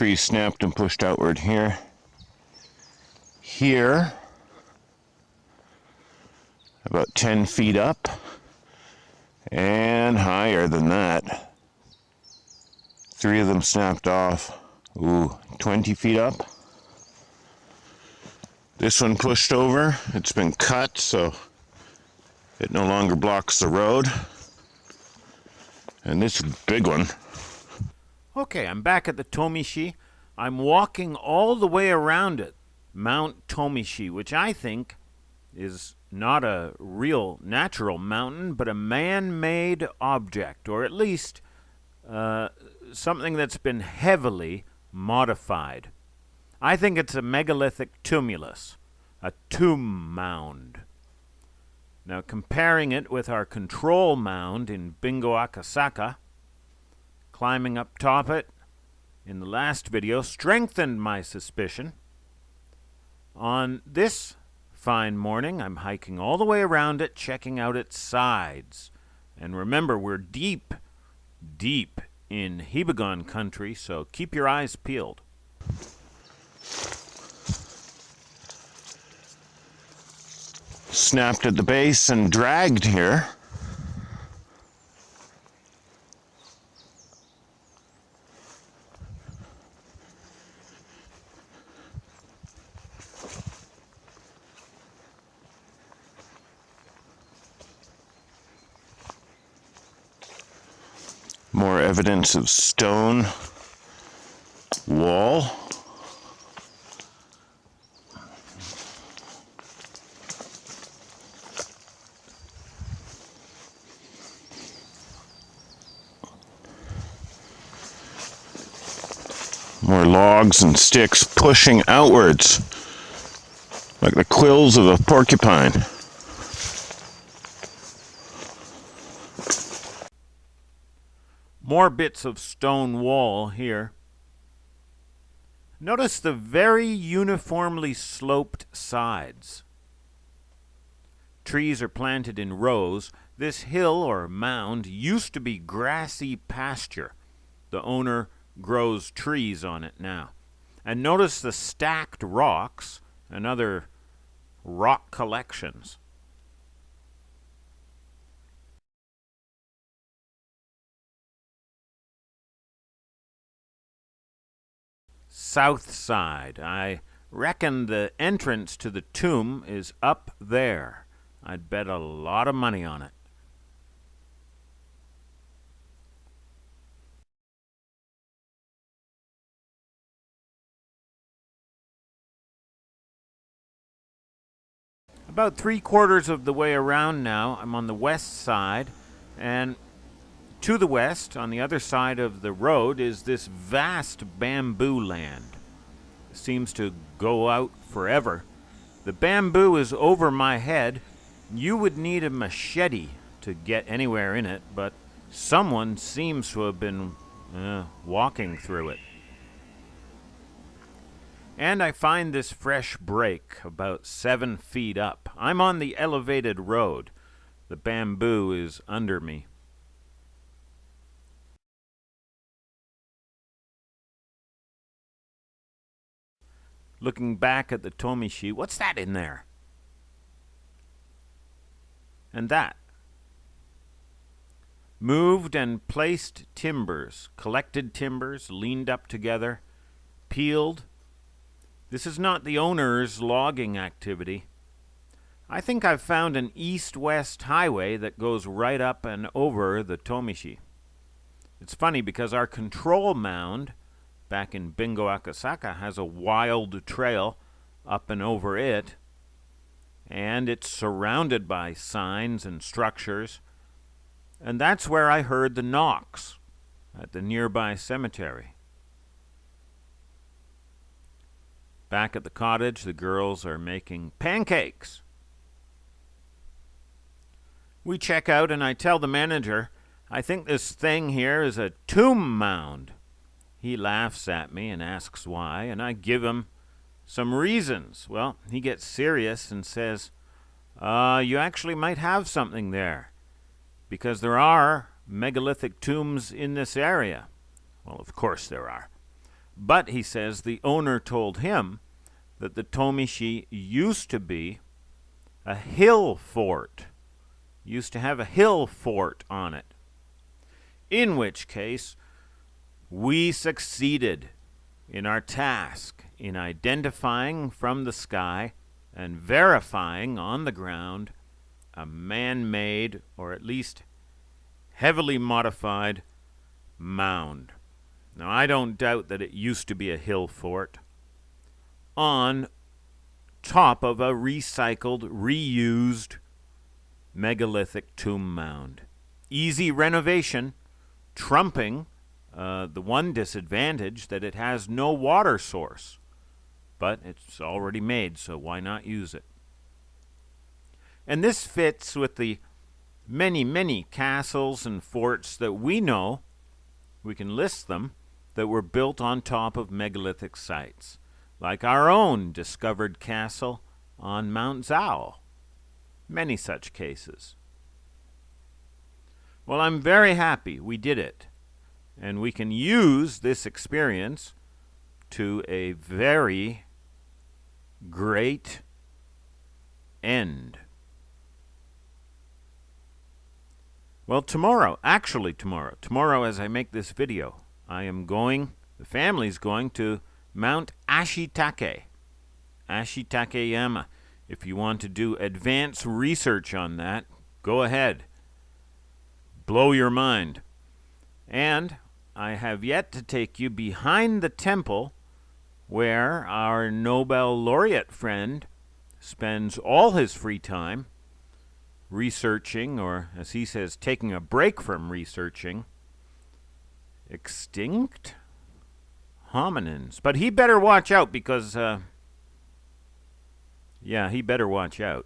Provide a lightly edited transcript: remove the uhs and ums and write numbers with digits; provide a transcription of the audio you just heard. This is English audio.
tree snapped and pushed outward here. Here, about 10 feet up, and higher than that. 3 of them snapped off. Ooh, 20 feet up. This one pushed over. It's been cut, so it no longer blocks the road. And this big one. Okay, I'm back at the Tomishi. I'm walking all the way around it, Mount Tomishi, which I think is not a real natural mountain, but a man-made object, or at least something that's been heavily modified. I think it's a megalithic tumulus, a tomb mound. Now, comparing it with our control mound in Bingo Akasaka, climbing up top it in the last video strengthened my suspicion. On this fine morning, I'm hiking all the way around it, checking out its sides. And remember, we're deep, deep in hibagon country, so keep your eyes peeled. Snapped at the base and dragged here. More evidence of stone wall. More logs and sticks pushing outwards like the quills of a porcupine. More bits of stone wall here. Notice the very uniformly sloped sides. Trees are planted in rows. This hill or mound used to be grassy pasture. The owner grows trees on it now. And notice the stacked rocks and other rock collections. South side. I reckon the entrance to the tomb is up there. I'd bet a lot of money on it. About 3/4 of the way around now. I'm on the west side, and to the west, on the other side of the road, is this vast bamboo land. It seems to go out forever. The bamboo is over my head. You would need a machete to get anywhere in it, but someone seems to have been walking through it. And I find this fresh break about 7 feet up. I'm on the elevated road. The bamboo is under me. Looking back at the Tomishi, what's that in there? And that. Moved and placed timbers, collected timbers, leaned up together, peeled. This is not the owner's logging activity. I think I've found an east-west highway that goes right up and over the Tomishi. It's funny because our control mound back in Bingo Akasaka has a wild trail up and over it, and it's surrounded by signs and structures, and that's where I heard the knocks at the nearby cemetery. Back at the cottage, the girls are making pancakes. We check out and I tell the manager, I think this thing here is a tomb mound. He laughs at me and asks why, and I give him some reasons. Well, he gets serious and says, you actually might have something there, because there are megalithic tombs in this area. Well, of course there are. But, he says, the owner told him that the Tomishi used to be a hill fort, used to have a hill fort on it. In which case, we succeeded in our task in identifying from the sky and verifying on the ground a man-made, or at least heavily modified, mound. Now, I don't doubt that it used to be a hill fort on top of a recycled, reused megalithic tomb mound. Easy renovation, trumping the one disadvantage that it has no water source. But it's already made, so why not use it? And this fits with the many, many castles and forts that we know, we can list them, that were built on top of megalithic sites, like our own discovered castle on Mount Zao. Many such cases. Well, I'm very happy we did it, and we can use this experience to a very great end. Well, tomorrow as I make this video, I am going, the family's going to Mount Ashitake, Ashitakeyama. If you want to do advanced research on that, go ahead. Blow your mind. And I have yet to take you behind the temple where our Nobel laureate friend spends all his free time researching, or as he says, taking a break from researching, extinct hominins. But he better watch out because, he better watch out.